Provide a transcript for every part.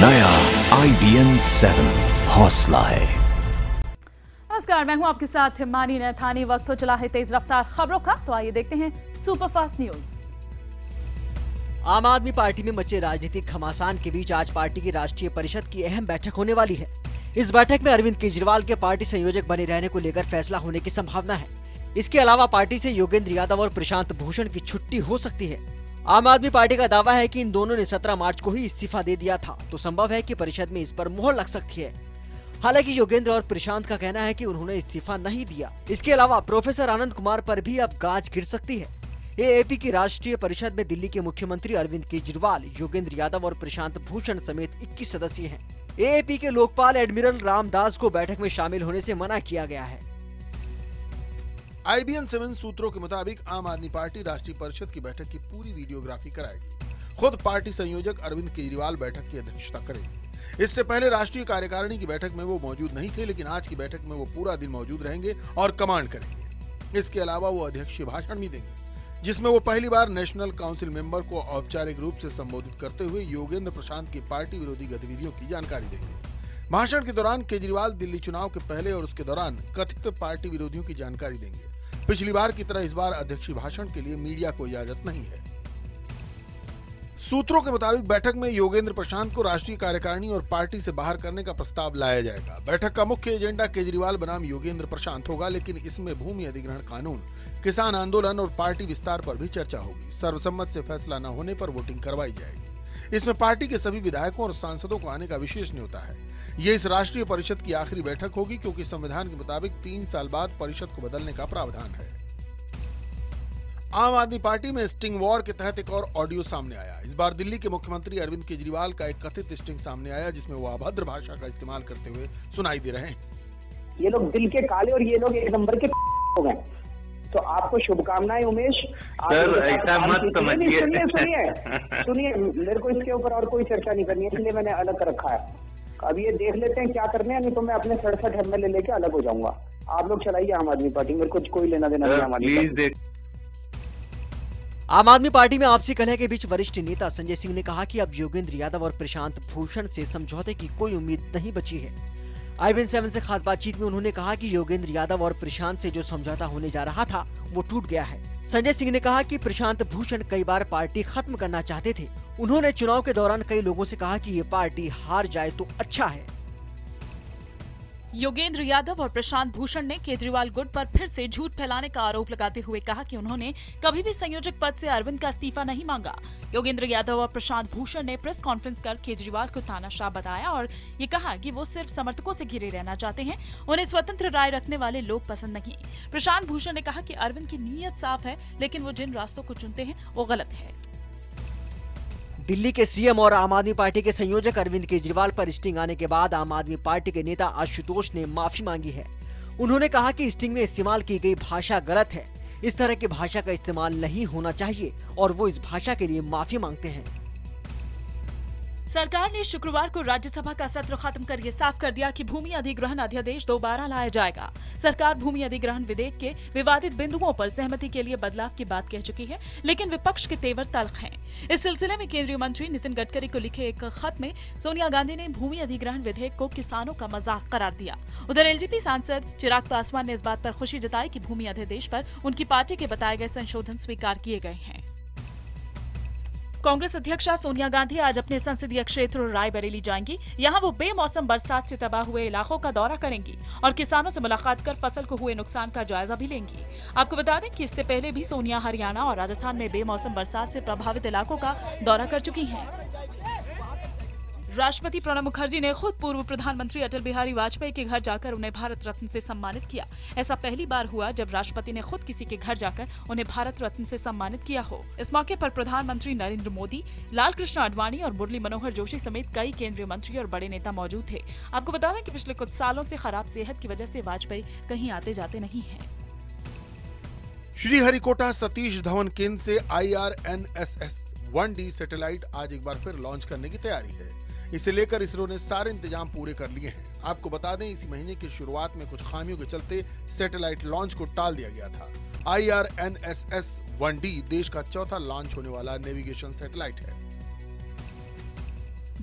नया IBN 7 हौसला है। नमस्कार, मैं हूं आपके साथ हिमानी नैथानी। वक्त हो चला है तेज रफ्तार खबरों का, तो आइए देखते हैं सुपरफास्ट न्यूज। आम आदमी पार्टी में मचे राजनीतिक घमासान के बीच आज पार्टी की राष्ट्रीय परिषद की अहम बैठक होने वाली है। इस बैठक में अरविंद केजरीवाल के पार्टी संयोजक बने रहने को लेकर फैसला होने की संभावना है। इसके अलावा पार्टी से योगेंद्र यादव और प्रशांत भूषण की छुट्टी हो सकती है। आम आदमी पार्टी का दावा है कि इन दोनों ने 17 मार्च को ही इस्तीफा दे दिया था, तो संभव है कि परिषद में इस पर मोहर लग सकती है। हालांकि योगेंद्र और प्रशांत का कहना है कि उन्होंने इस्तीफा नहीं दिया। इसके अलावा प्रोफेसर आनंद कुमार पर भी अब गाज गिर सकती है। एएपी की राष्ट्रीय परिषद में दिल्ली के मुख्यमंत्री अरविंद केजरीवाल, योगेंद्र यादव और प्रशांत भूषण समेत 21 सदस्य हैं। एएपी के लोकपाल एडमिरल रामदास को बैठक में शामिल होने से मना किया गया है। IBN 7 सूत्रों के मुताबिक आम आदमी पार्टी राष्ट्रीय परिषद की बैठक की पूरी वीडियोग्राफी कराएगी। खुद पार्टी संयोजक अरविंद केजरीवाल बैठक की अध्यक्षता करेंगे। इससे पहले राष्ट्रीय कार्यकारिणी की बैठक में वो मौजूद नहीं थे, लेकिन आज की बैठक में वो पूरा दिन मौजूद रहेंगे और कमांड करेंगे। इसके अलावा वो अध्यक्षीय भाषण भी देंगे, जिसमें वो पहली बार नेशनल काउंसिल मेंबर को औपचारिक रूप से संबोधित करते हुए योगेंद्र प्रशांत की पार्टी विरोधी गतिविधियों की जानकारी देंगे। भाषण के दौरान केजरीवाल दिल्ली चुनाव के पहले और उसके दौरान कथित पार्टी विरोधियों की जानकारी देंगे। पिछली बार की तरह इस बार अध्यक्षीय भाषण के लिए मीडिया को इजाजत नहीं है। सूत्रों के मुताबिक बैठक में योगेंद्र प्रशांत को राष्ट्रीय कार्यकारिणी और पार्टी से बाहर करने का प्रस्ताव लाया जाएगा। बैठक का मुख्य एजेंडा केजरीवाल बनाम योगेंद्र प्रशांत होगा, लेकिन इसमें भूमि अधिग्रहण कानून, किसान आंदोलन और पार्टी विस्तार पर भी चर्चा होगी। सर्वसम्मत से फैसला न होने पर वोटिंग करवाई जाएगी। इसमें पार्टी के सभी विधायकों और सांसदों को आने का विशेष न्योता है। ये इस राष्ट्रीय परिषद की आखिरी बैठक होगी, क्योंकि संविधान के मुताबिक 3 साल बाद परिषद को बदलने का प्रावधान है। आम आदमी पार्टी में स्टिंग वॉर के तहत एक और ऑडियो सामने आया। इस बार दिल्ली के मुख्यमंत्री अरविंद केजरीवाल का एक कथित स्टिंग सामने आया, जिसमें वो अभद्र भाषा का इस्तेमाल करते हुए सुनाई दे रहे हैं। ये लोग दिल के काले और ये लोग एक नंबर के हो गए। तो आपको शुभकामनाएं उमेश। सर ऐसा मत समझिए। सुनिए, मेरे को इसके ऊपर और कोई चर्चा नहीं करनी है, इसलिए मैंने अलग कर रखा है। अब ये देख लेते हैं क्या करने हैं, नहीं तो मैं अपने 67 MLA लेके अलग हो जाऊंगा। आप लोग चलाइए आम आदमी पार्टी, मेरे को कोई लेना देना नहीं आम आदमी पार्टी। आम आदमी पार्टी में आपसी कलह के बीच वरिष्ठ नेता संजय सिंह ने कहा कि अब योगेंद्र यादव और प्रशांत भूषण से समझौते की कोई उम्मीद नहीं बची है। IBN 7 से खास बातचीत में उन्होंने कहा कि योगेंद्र यादव और प्रशांत से जो समझौता होने जा रहा था वो टूट गया है। संजय सिंह ने कहा कि प्रशांत भूषण कई बार पार्टी खत्म करना चाहते थे। उन्होंने चुनाव के दौरान कई लोगों से कहा कि ये पार्टी हार जाए तो अच्छा है। योगेंद्र यादव और प्रशांत भूषण ने केजरीवाल गुट पर फिर से झूठ फैलाने का आरोप लगाते हुए कहा कि उन्होंने कभी भी संयोजक पद से अरविंद का इस्तीफा नहीं मांगा। योगेंद्र यादव और प्रशांत भूषण ने प्रेस कॉन्फ्रेंस कर केजरीवाल को तानाशाह बताया और ये कहा कि वो सिर्फ समर्थकों से घिरे रहना चाहते हैं, उन्हें स्वतंत्र राय रखने वाले लोग पसंद नहीं। प्रशांत भूषण ने कहा कि अरविंद की नीयत साफ है, लेकिन वो जिन रास्तों को चुनते हैं वो गलत है। दिल्ली के सीएम और आम आदमी पार्टी के संयोजक अरविंद केजरीवाल पर स्टिंग आने के बाद आम आदमी पार्टी के नेता आशुतोष ने माफी मांगी है। उन्होंने कहा कि स्टिंग में इस्तेमाल की गई भाषा गलत है, इस तरह की भाषा का इस्तेमाल नहीं होना चाहिए और वो इस भाषा के लिए माफी मांगते हैं। सरकार ने शुक्रवार को राज्यसभा का सत्र खत्म कर ये साफ कर दिया कि भूमि अधिग्रहण अध्यादेश दोबारा लाया जाएगा। सरकार भूमि अधिग्रहण विधेयक के विवादित बिंदुओं पर सहमति के लिए बदलाव की बात कह चुकी है, लेकिन विपक्ष के तेवर तल्ख हैं। इस सिलसिले में केंद्रीय मंत्री नितिन गडकरी को लिखे एक खत में सोनिया गांधी ने भूमि अधिग्रहण विधेयक को किसानों का मजाक करार दिया। उधर एलजेपी सांसद चिराग पासवान ने इस बात पर खुशी जताई कि भूमि अध्यादेश पर उनकी पार्टी के बताए गए संशोधन स्वीकार किए गए हैं। कांग्रेस अध्यक्षा सोनिया गांधी आज अपने संसदीय क्षेत्र रायबरेली जाएंगी। यहां वो बेमौसम बरसात से तबाह हुए इलाकों का दौरा करेंगी और किसानों से मुलाकात कर फसल को हुए नुकसान का जायजा भी लेंगी। आपको बता दें कि इससे पहले भी सोनिया हरियाणा और राजस्थान में बेमौसम बरसात से प्रभावित इलाकों का दौरा कर चुकी हैं। राष्ट्रपति प्रणब मुखर्जी ने खुद पूर्व प्रधानमंत्री अटल बिहारी वाजपेयी के घर जाकर उन्हें भारत रत्न से सम्मानित किया। ऐसा पहली बार हुआ जब राष्ट्रपति ने खुद किसी के घर जाकर उन्हें भारत रत्न से सम्मानित किया हो। इस मौके पर प्रधानमंत्री नरेंद्र मोदी, लाल कृष्ण आडवाणी और मुरली मनोहर जोशी समेत कई केंद्रीय मंत्री और बड़े नेता मौजूद थे। आपको बता दें कि पिछले कुछ सालों से खराब सेहत की वजह से वाजपेयी कहीं आते जाते नहीं है। श्रीहरिकोटा सतीश धवन केंद्र से IRNSS 1D सैटेलाइट आज एक बार फिर लॉन्च करने की तैयारी है। इसे लेकर इसरो ने सारे इंतजाम पूरे कर लिए हैं। आपको बता दें, इसी महीने की शुरुआत में कुछ खामियों के चलते सैटेलाइट लॉन्च को टाल दिया गया था। IRNSS 1D देश का चौथा लॉन्च होने वाला नेविगेशन सैटेलाइट है।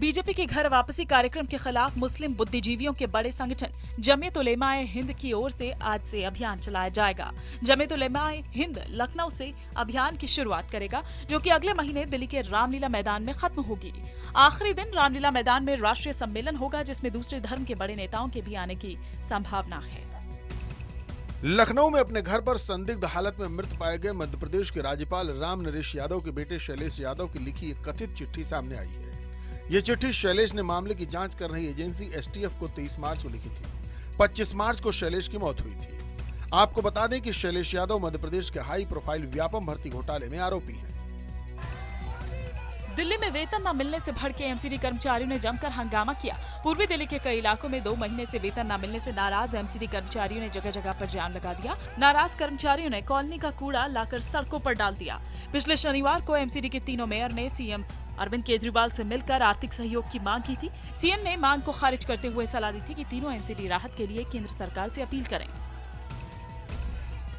बीजेपी के घर वापसी कार्यक्रम के खिलाफ मुस्लिम बुद्धिजीवियों के बड़े संगठन जमीयत उलेमाए हिंद की ओर से आज से अभियान चलाया जाएगा। जमीयत उलेमाए हिंद लखनऊ से अभियान की शुरुआत करेगा, जो कि अगले महीने दिल्ली के रामलीला मैदान में खत्म होगी। आखिरी दिन रामलीला मैदान में राष्ट्रीय सम्मेलन होगा, जिसमें दूसरे धर्म के बड़े नेताओं के भी आने की संभावना है। लखनऊ में अपने घर पर संदिग्ध हालत में मृत पाए गए मध्य प्रदेश के राज्यपाल राम नरेश यादव के बेटे शैलेश यादव की लिखी एक कथित चिट्ठी सामने आई है। ये चिट्ठी शैलेश ने मामले की जांच कर रही एजेंसी एसटीएफ को 23 मार्च को लिखी थी। 25 मार्च को शैलेश की मौत हुई थी। आपको बता दें कि शैलेश यादव मध्य प्रदेश के हाई प्रोफाइल व्यापम भर्ती घोटाले में आरोपी हैं। दिल्ली में वेतन न मिलने से भड़के एमसीडी कर्मचारियों ने जमकर हंगामा किया। पूर्वी दिल्ली के कई इलाकों में 2 महीने से वेतन न मिलने से नाराज एमसीडी कर्मचारियों ने जगह जगह पर जाम लगा दिया। नाराज कर्मचारियों ने कॉलोनी का कूड़ा लाकर सड़कों पर डाल दिया। पिछले शनिवार को एमसीडी के तीनों मेयर ने सीएम अरविंद केजरीवाल से मिलकर आर्थिक सहयोग की मांग की थी। सीएम ने मांग को खारिज करते हुए सलाह दी थी कि तीनों एमसीडी राहत के लिए केंद्र सरकार से अपील करें।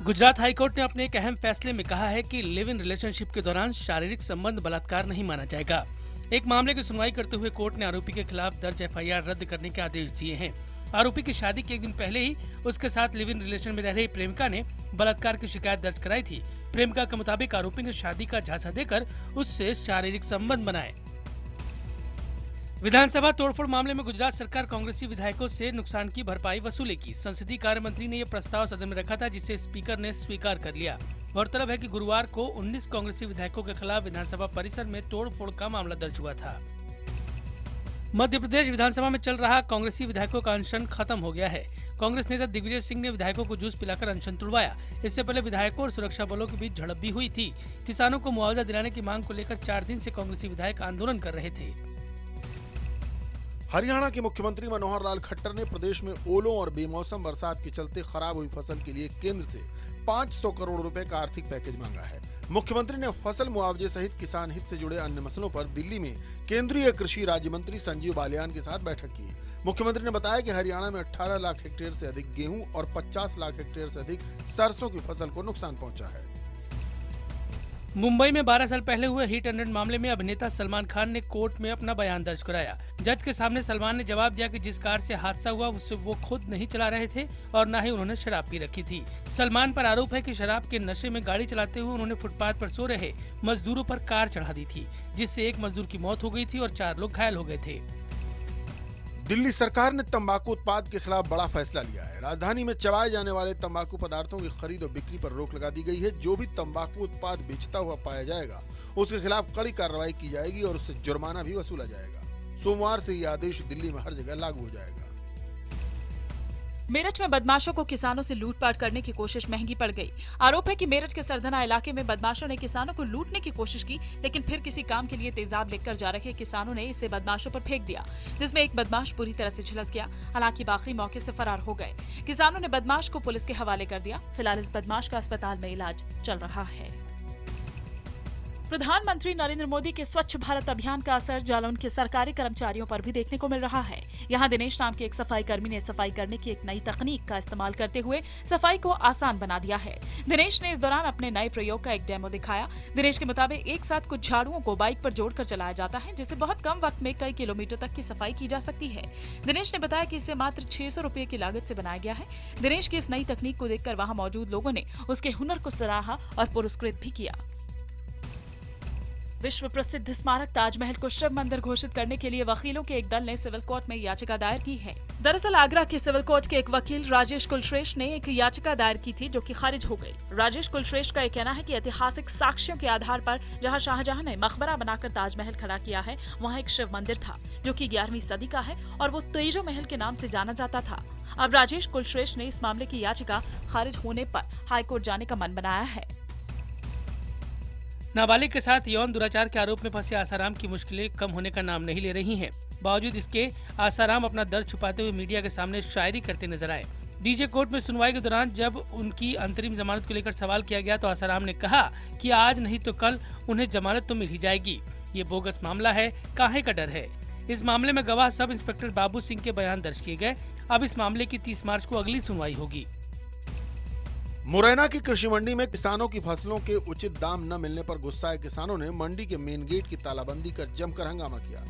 गुजरात हाईकोर्ट ने अपने एक अहम फैसले में कहा है कि लिव इन रिलेशनशिप के दौरान शारीरिक संबंध बलात्कार नहीं माना जाएगा। एक मामले की सुनवाई करते हुए कोर्ट ने आरोपी के खिलाफ दर्ज एफआईआर रद्द करने के आदेश दिए हैं। आरोपी की शादी के एक दिन पहले ही उसके साथ लिव इन रिलेशन में रह रही प्रेमिका ने बलात्कार की शिकायत दर्ज कराई थी। प्रेमिका के मुताबिक आरोपी ने शादी का झांसा देकर उससे शारीरिक संबंध बनाए। विधानसभा तोड़फोड़ मामले में गुजरात सरकार कांग्रेसी विधायकों से नुकसान की भरपाई वसूलेगी। संसदीय कार्य मंत्री ने यह प्रस्ताव सदन में रखा था, जिसे स्पीकर ने स्वीकार कर लिया। गौरतलब है कि गुरुवार को 19 कांग्रेसी विधायकों के खिलाफ विधानसभा परिसर में तोड़फोड़ का मामला दर्ज हुआ था। मध्य प्रदेश विधानसभा में चल रहा कांग्रेसी विधायकों का अनशन खत्म हो गया है। कांग्रेस नेता दिग्विजय सिंह ने विधायकों को जूस पिलाकर अनशन तुड़वाया। इससे पहले विधायकों और सुरक्षा बलों के बीच झड़प भी हुई थी। किसानों को मुआवजा दिलाने की मांग को लेकर 4 दिन से कांग्रेसी विधायक आंदोलन कर रहे थे। हरियाणा के मुख्यमंत्री मनोहर लाल खट्टर ने प्रदेश में ओलों और बेमौसम बरसात के चलते खराब हुई फसल के लिए केंद्र से 500 करोड़ रुपए का आर्थिक पैकेज मांगा है। मुख्यमंत्री ने फसल मुआवजे सहित किसान हित से जुड़े अन्य मसलों पर दिल्ली में केंद्रीय कृषि राज्य मंत्री संजीव बालियान के साथ बैठक की। मुख्यमंत्री ने बताया कि हरियाणा में 18 लाख हेक्टेयर से अधिक गेहूं और 50 लाख हेक्टेयर से अधिक सरसों की फसल को नुकसान पहुंचा है। मुंबई में 12 साल पहले हुए हिट एंड रन मामले में अभिनेता सलमान खान ने कोर्ट में अपना बयान दर्ज कराया। जज के सामने सलमान ने जवाब दिया कि जिस कार से हादसा हुआ उससे वो खुद नहीं चला रहे थे और न ही उन्होंने शराब पी रखी थी। सलमान पर आरोप है कि शराब के नशे में गाड़ी चलाते हुए उन्होंने फुटपाथ पर सो रहे मजदूरों पर कार चढ़ा दी थी, जिससे एक मजदूर की मौत हो गई थी और 4 लोग घायल हो गए थे। दिल्ली सरकार ने तंबाकू उत्पाद के खिलाफ बड़ा फैसला लिया है। राजधानी में चबाए जाने वाले तंबाकू पदार्थों की खरीद और बिक्री पर रोक लगा दी गई है। जो भी तंबाकू उत्पाद बेचता हुआ पाया जाएगा उसके खिलाफ कड़ी कार्रवाई की जाएगी और उससे जुर्माना भी वसूला जाएगा। सोमवार से ये आदेश दिल्ली में हर जगह लागू हो जाएगा। मेरठ में बदमाशों को किसानों से लूटपाट करने की कोशिश महंगी पड़ गई। आरोप है कि मेरठ के सरधना इलाके में बदमाशों ने किसानों को लूटने की कोशिश की, लेकिन फिर किसी काम के लिए तेजाब लेकर जा रहे किसानों ने इसे बदमाशों पर फेंक दिया, जिसमें एक बदमाश पूरी तरह से झुलस गया। हालांकि बाकी मौके से फरार हो गए। किसानों ने बदमाश को पुलिस के हवाले कर दिया। फिलहाल इस बदमाश का अस्पताल में इलाज चल रहा है। प्रधानमंत्री नरेंद्र मोदी के स्वच्छ भारत अभियान का असर जालौन के सरकारी कर्मचारियों पर भी देखने को मिल रहा है। यहाँ दिनेश नाम के एक सफाई कर्मी ने सफाई करने की एक नई तकनीक का इस्तेमाल करते हुए सफाई को आसान बना दिया है। दिनेश ने इस दौरान अपने नए प्रयोग का एक डेमो दिखाया। दिनेश के मुताबिक एक साथ कुछ झाड़ुओं को बाइक पर जोड़कर चलाया जाता है, जिससे बहुत कम वक्त में कई किलोमीटर तक की सफाई की जा सकती है। दिनेश ने बताया कि इसे मात्र 600 रुपए की लागत से बनाया गया है। दिनेश की इस नई तकनीक को देखकर वहाँ मौजूद लोगों ने उसके हुनर को सराहा और पुरस्कृत भी किया। विश्व प्रसिद्ध स्मारक ताजमहल को शिव मंदिर घोषित करने के लिए वकीलों के एक दल ने सिविल कोर्ट में याचिका दायर की है। दरअसल आगरा के सिविल कोर्ट के एक वकील राजेश कुलश्रेष्ठ ने एक याचिका दायर की थी, जो कि खारिज हो गई। राजेश कुलश्रेष्ठ का कहना है कि ऐतिहासिक साक्ष्यों के आधार पर जहां शाहजहां ने मकबरा बनाकर ताजमहल खड़ा किया है, वहां एक शिव मंदिर था, जो कि 11वीं सदी का है और वो तेजो महल के नाम से जाना जाता था। अब राजेश कुलश्रेष्ठ ने इस मामले की याचिका खारिज होने पर हाईकोर्ट जाने का मन बनाया है। नाबालिग के साथ यौन दुराचार के आरोप में फंसे आसाराम की मुश्किलें कम होने का नाम नहीं ले रही हैं। बावजूद इसके आसाराम अपना दर्द छुपाते हुए मीडिया के सामने शायरी करते नजर आए। डीजे कोर्ट में सुनवाई के दौरान जब उनकी अंतरिम जमानत को लेकर सवाल किया गया तो आसाराम ने कहा कि आज नहीं तो कल उन्हें जमानत तो मिल ही जाएगी। ये बोगस मामला है, काहे का डर है। इस मामले में गवाह सब इंस्पेक्टर बाबू सिंह के बयान दर्ज किए गए। अब इस मामले की 30 मार्च को अगली सुनवाई होगी। मुरैना की कृषि मंडी में किसानों की फसलों के उचित दाम न मिलने पर गुस्साए किसानों ने मंडी के मेन गेट की तालाबंदी कर जमकर हंगामा किया।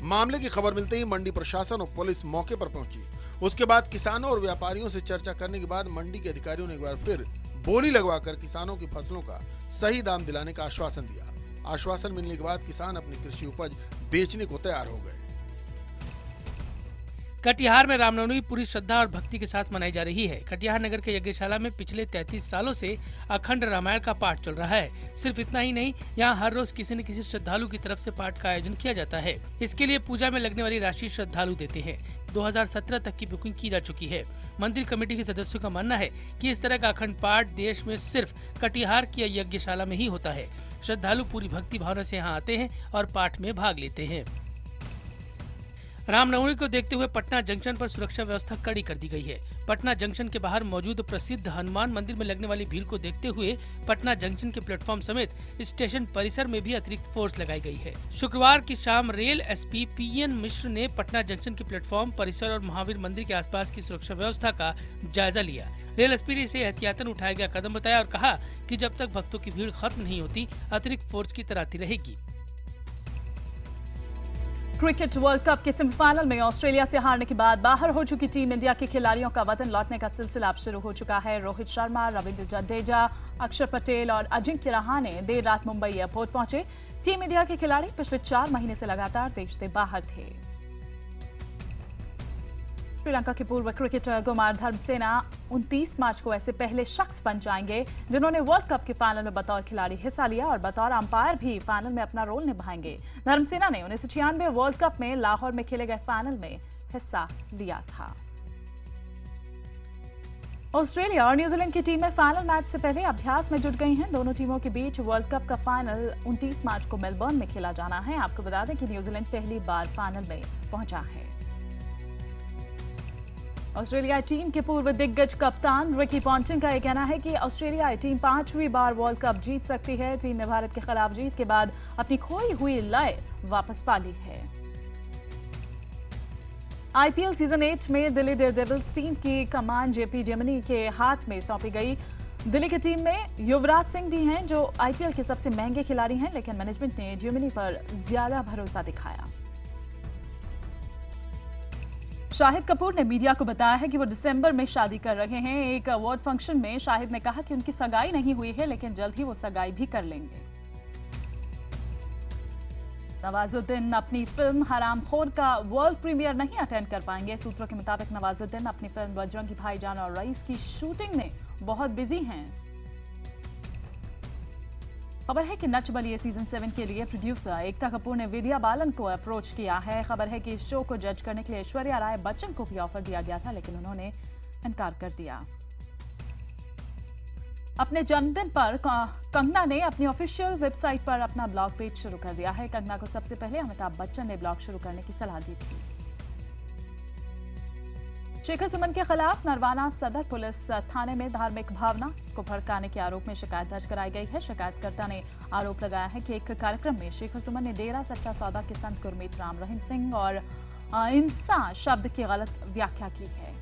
मामले की खबर मिलते ही मंडी प्रशासन और पुलिस मौके पर पहुंची। उसके बाद किसानों और व्यापारियों से चर्चा करने के बाद मंडी के अधिकारियों ने एक बार फिर बोली लगवाकर किसानों की फसलों का सही दाम दिलाने का आश्वासन दिया। आश्वासन मिलने के बाद किसान अपनी कृषि उपज बेचने को तैयार हो गए। कटिहार में रामनवमी पूरी श्रद्धा और भक्ति के साथ मनाई जा रही है। कटिहार नगर के यज्ञशाला में पिछले 33 सालों से अखंड रामायण का पाठ चल रहा है। सिर्फ इतना ही नहीं, यहाँ हर रोज किसी न किसी श्रद्धालु की तरफ से पाठ का आयोजन किया जाता है। इसके लिए पूजा में लगने वाली राशि श्रद्धालु देते हैं। 2017 तक की बुकिंग की जा चुकी है। मंदिर कमेटी के सदस्यों का मानना है कि इस तरह का अखंड पाठ देश में सिर्फ कटिहार की यज्ञशाला में ही होता है। श्रद्धालु पूरी भक्ति भावना से यहाँ आते हैं और पाठ में भाग लेते हैं। रामनवमी को देखते हुए पटना जंक्शन पर सुरक्षा व्यवस्था कड़ी कर दी गई है। पटना जंक्शन के बाहर मौजूद प्रसिद्ध हनुमान मंदिर में लगने वाली भीड़ को देखते हुए पटना जंक्शन के प्लेटफॉर्म समेत स्टेशन परिसर में भी अतिरिक्त फोर्स लगाई गई है। शुक्रवार की शाम रेल एसपी पीएन मिश्र ने पटना जंक्शन के प्लेटफॉर्म परिसर और महावीर मंदिर के आसपास की सुरक्षा व्यवस्था का जायजा लिया। रेल एसपी ने इसे एहतियातन उठाया गया कदम बताया और कहा कि जब तक भक्तों की भीड़ खत्म नहीं होती, अतिरिक्त फोर्स की तैनाती रहेगी। क्रिकेट वर्ल्ड कप के सेमीफाइनल में ऑस्ट्रेलिया से हारने के बाद बाहर हो चुकी टीम इंडिया के खिलाड़ियों का वतन लौटने का सिलसिला अब शुरू हो चुका है। रोहित शर्मा, रविंद्र जडेजा, अक्षर पटेल और अजिंक्य रहाणे देर रात मुंबई एयरपोर्ट पहुंचे। टीम इंडिया के खिलाड़ी पिछले 4 महीने से लगातार देश से बाहर थे। श्रीलंका के पूर्व क्रिकेटर कुमार धर्मसेना 29 मार्च को ऐसे पहले शख्स बन जाएंगे जिन्होंने वर्ल्ड कप के फाइनल में बतौर खिलाड़ी हिस्सा लिया और बतौर अंपायर भी फाइनल में अपना रोल निभाएंगे। धर्मसेना ने 1996 वर्ल्ड कप में लाहौर में खेले गए फाइनल में हिस्सा लिया था। ऑस्ट्रेलिया और न्यूजीलैंड की टीमें फाइनल मैच से पहले अभ्यास में जुट गई हैं। दोनों टीमों के बीच वर्ल्ड कप का फाइनल 29 मार्च को मेलबर्न में खेला जाना है। आपको बता दें कि न्यूजीलैंड पहली बार फाइनल में पहुंचा है। ऑस्ट्रेलियाई टीम के पूर्व दिग्गज कप्तान रिकी पॉन्टिंग का यह कहना है कि ऑस्ट्रेलियाई टीम 5वीं बार वर्ल्ड कप जीत सकती है। टीम ने भारत के खिलाफ जीत के बाद अपनी खोई हुई लय वापस पा ली है। आईपीएल सीजन 8 में दिल्ली डेयरडेविल्स टीम की कमान जेपी जेमिनी के हाथ में सौंपी गई। दिल्ली की टीम में युवराज सिंह भी हैं जो आईपीएल के सबसे महंगे खिलाड़ी हैं, लेकिन मैनेजमेंट ने जेमिनी पर ज्यादा भरोसा दिखाया। शाहिद कपूर ने मीडिया को बताया है कि वो दिसंबर में शादी कर रहे हैं। एक अवार्ड फंक्शन में शाहिद ने कहा कि उनकी सगाई नहीं हुई है, लेकिन जल्द ही वो सगाई भी कर लेंगे। नवाजुद्दीन अपनी फिल्म हरामखोर का वर्ल्ड प्रीमियर नहीं अटेंड कर पाएंगे। सूत्रों के मुताबिक नवाजुद्दीन अपनी फिल्म बजरंगी भाईजान और रईस की शूटिंग में बहुत बिजी हैं। खबर है कि नच बलिए सीजन 7 के लिए प्रोड्यूसर एकता कपूर ने विद्या बालन को अप्रोच किया है। खबर है कि इस शो को जज करने के लिए ऐश्वर्या राय बच्चन को भी ऑफर दिया गया था, लेकिन उन्होंने इनकार कर दिया। अपने जन्मदिन पर कंगना ने अपनी ऑफिशियल वेबसाइट पर अपना ब्लॉग पेज शुरू कर दिया है। कंगना को सबसे पहले अमिताभ बच्चन ने ब्लॉग शुरू करने की सलाह दी थी। शेखर सुमन के खिलाफ नरवाना सदर पुलिस थाने में धार्मिक भावना को भड़काने के आरोप में शिकायत दर्ज कराई गई है। शिकायतकर्ता ने आरोप लगाया है कि एक कार्यक्रम में शेखर सुमन ने डेरा सच्चा सौदा के संत गुरमीत राम रहीम सिंह और इंसान शब्द की गलत व्याख्या की है।